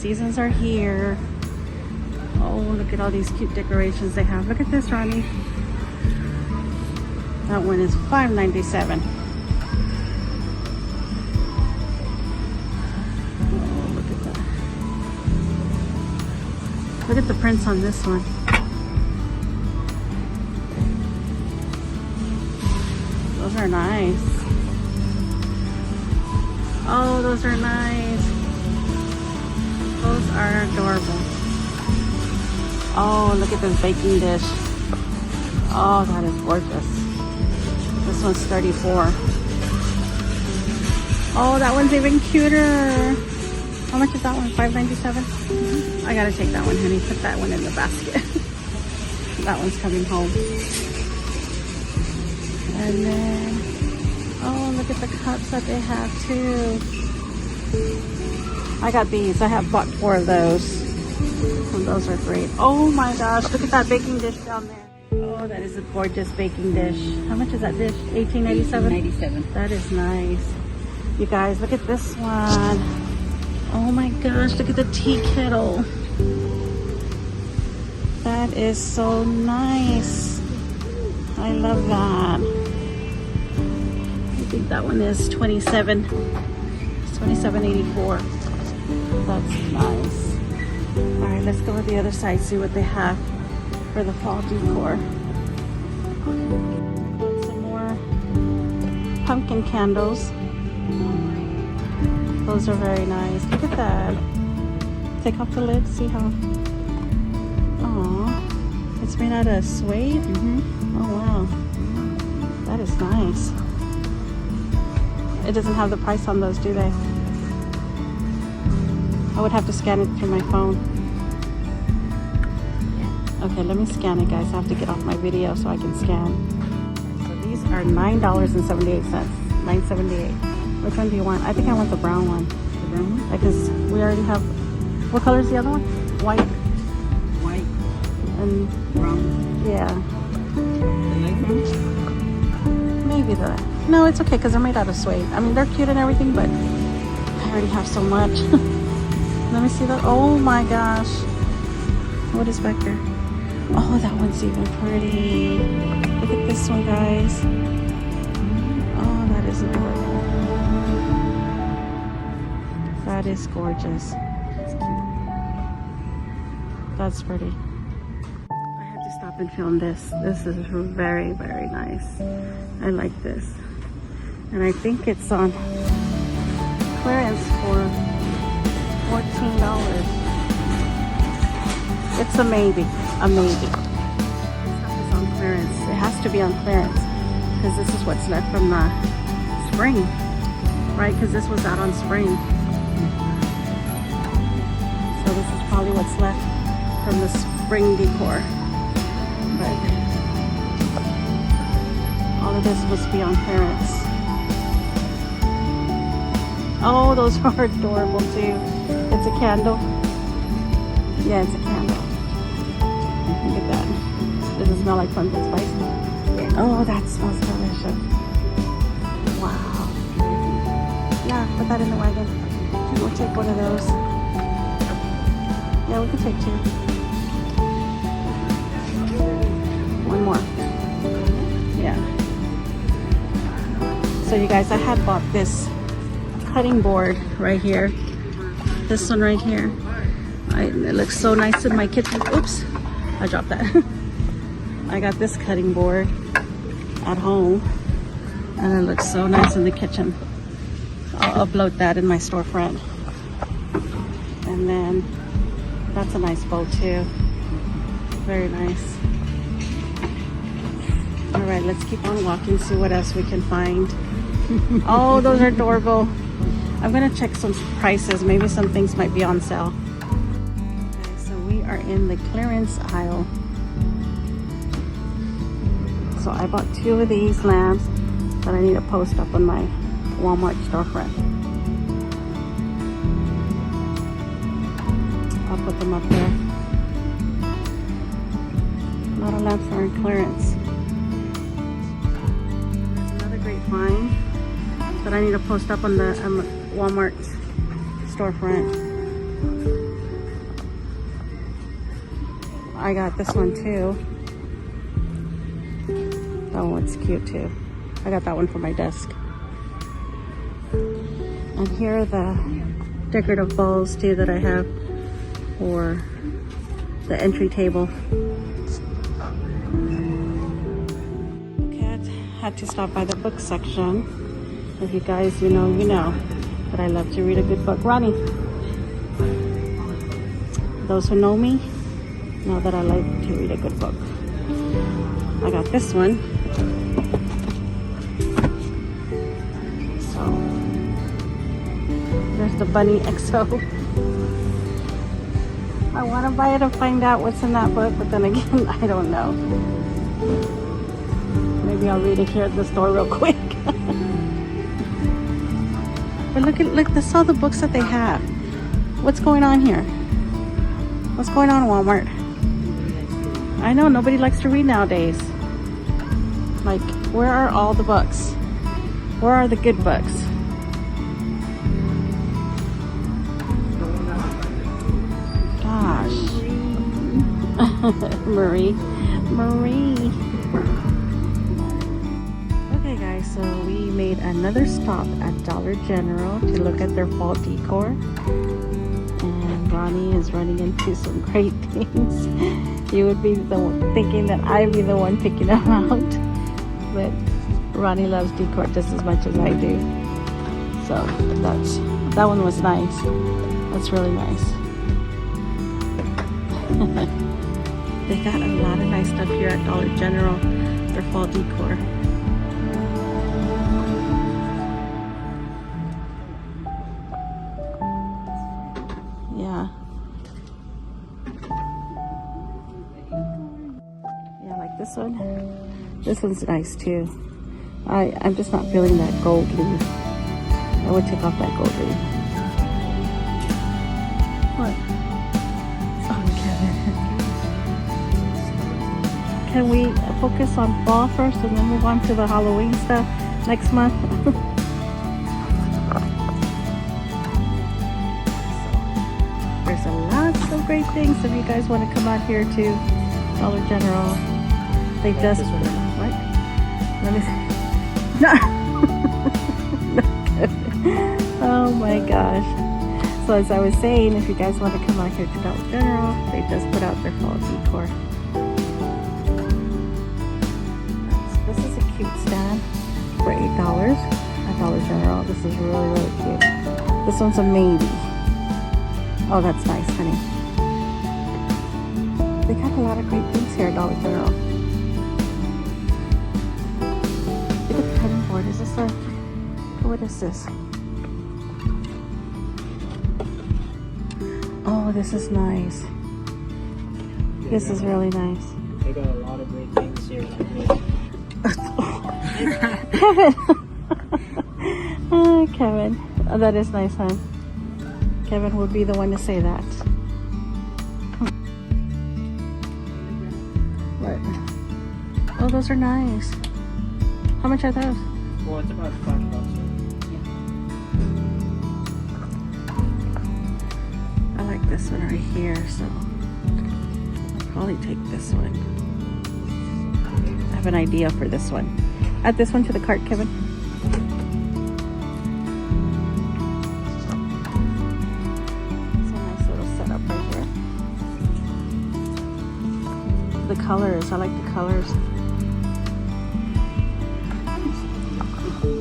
seasons are here. Oh, look at all these cute decorations they have. Look at this, Ronnie. That one is $5.97. Oh, look at that. Look at the prints on this one. Those are nice. Oh, those are nice. Those are adorable. Oh, look at this baking dish. Oh, that is gorgeous. This one's 34. Oh, that one's even cuter. How much is that one? $5.97? I gotta take that one, honey. Put that one in the basket. That one's coming home. And then, oh, look at the cups that they have too. I got these. I have bought 4 of those. And those are great. Oh my gosh, look at that baking dish down there. Oh, that is a gorgeous baking dish. How much is that dish? $18.97? $18.97. That is nice. You guys, look at this one. Oh my gosh, look at the tea kettle. That is so nice. I love that. I think that one is 27. It's $27.84. That's nice. All right, let's go to the other side, see what they have for the fall decor. Some more pumpkin candles. Those are very nice. Look at that. Take off the lid, see how. Oh, it's made out of suede. Oh wow, that is nice. It doesn't have the price on those, do they? I would have to scan it through my phone. Okay, let me scan it, guys. I have to get off my video so I can scan. So these are $9.78. $9.78. Which one do you want? I think I want the brown one. The brown one? Because we already have. What color is the other one? White. White. And brown. Yeah. The light brown? Maybe the. No, it's okay because they're made out of suede. I mean, they're cute and everything, but I already have so much. Let me see that. Oh my gosh. What is back there? Oh, that one's even pretty. Look at this one, guys. Oh, that is adorable. That is gorgeous. That's pretty. I had to stop and film this. This is very, very nice. I like this. And I think it's on clearance for $14. It's a maybe. A maybe. This stuff is on clearance. It has to be on clearance because this is what's left from the spring, right? Because this was out on spring. So this is probably what's left from the spring decor. But all of this must be on clearance. Oh, those are adorable too. It's a candle. Yeah, it's a candle. Look at that. Does it smell like pumpkin spice? Oh, that smells delicious. Wow. Yeah, put that in the wagon. We'll take one of those. Yeah, we can take 2. One more. Yeah. So you guys, I had bought this cutting board right here. This one right here. It looks so nice in my kitchen. Oops, I dropped that. I got this cutting board at home and it looks so nice in the kitchen. I'll upload that in my storefront. And then that's a nice bowl too. Very nice. All right, let's keep on walking, see what else we can find. Oh, those are adorable. I'm gonna check some prices. Maybe some things might be on sale. Okay, so we are in the clearance aisle. So I bought 2 of these lamps that I need to post up on my Walmart storefront. I'll put them up there. A lot of lamps are in clearance. There's another great find that I need to post up on the Walmart storefront. I got this one too. That one's cute too. I got that one for my desk. And here are the decorative balls too that I have for the entry table. Okay, I had to stop by the book section. If you guys, you know, but I love to read a good book. Ronnie, those who know me know that I like to read a good book. I got this one. So there's the bunny XO. I want to buy it and find out what's in that book, but then again, I don't know. Maybe I'll read it here at the store real quick. But look, that's all the books that they have. What's going on here? What's going on, Walmart? I know nobody likes to read nowadays. Like, where are all the books? Where are the good books? Gosh. Marie. Okay guys, so we made another stop at Dollar General to look at their fall decor. And Ronnie is running into some great things. You would be the one thinking that I'd be the one picking them out. But Ronnie loves decor just as much as I do. So that one was nice. That's really nice. They got a lot of nice stuff here at Dollar General, their fall decor. Yeah. Yeah, like this one. This one's nice too. I'm just not feeling that gold leaf. I would take off that gold leaf. What? Oh, Kevin. Can we focus on fall first and then move on to the Halloween stuff next month? There's a lot of great things if you guys want to come out here to Dollar General. They just... What? Let me see. No. Oh my gosh. So as I was saying, if you guys want to come out here to Dollar General, they just put out their fall decor. This is a cute stand for $8 at Dollar General. This is really, really cute. This one's a maybe. Oh, that's nice, honey. They got a lot of great things here at Dollar General. Look at the cutting board. Is this a... What is this? Oh, this is nice. This is really nice. They got a lot of great things here. Kevin! Oh, Kevin. Oh, that is nice, huh? Kevin would be the one to say that. What? Oh, those are nice. How much are those? Well, it's about $5. I like this one right here, so I'll probably take this one. I have an idea for this one. Add this one to the cart, Kevin. It's a nice little setup right here. The colors, I like the colors.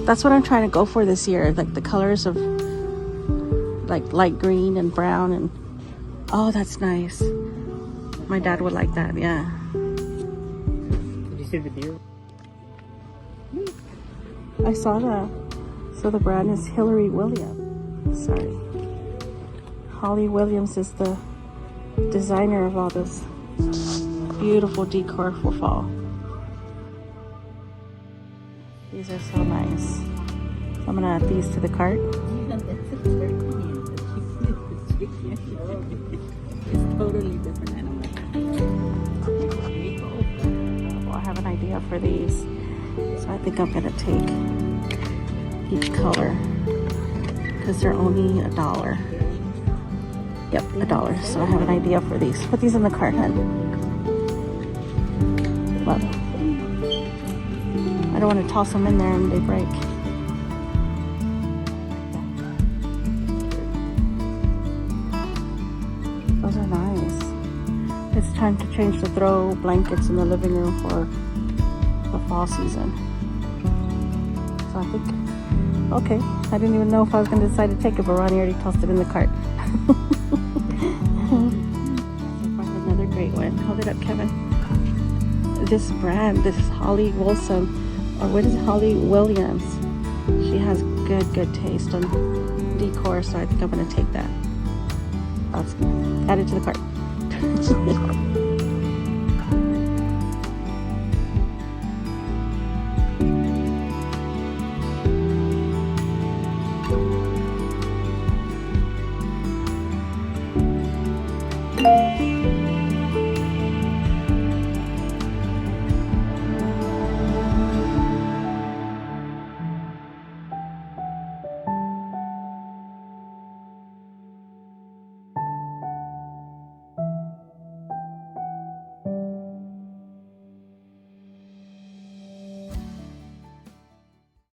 That's what I'm trying to go for this year, like the colors of like light green and brown and oh, that's nice. My dad would like that, yeah. Did you see the deer? I saw that. So the brand is Hillary Williams. Sorry. Holly Williams is the designer of all this beautiful decor for fall. These are so nice. So I'm gonna add these to the cart. It's totally different animal. Well, I have an idea for these. So I think I'm gonna take each color because they're only $1. Yep, $1. So I have an idea for these. Put these in the cart, hun. but I don't want to toss them in there and they break. Those are nice. It's time to change the throw blankets in the living room for the fall season. So I think, okay, I didn't even know if I was going to decide to take it, but Ronnie already tossed it in the cart. Another great one. Hold it up, Kevin. This brand, this Holly Wilson, or what is it, Holly Williams. She has good taste on decor, so I think I'm going to take that. Let's add it to the cart.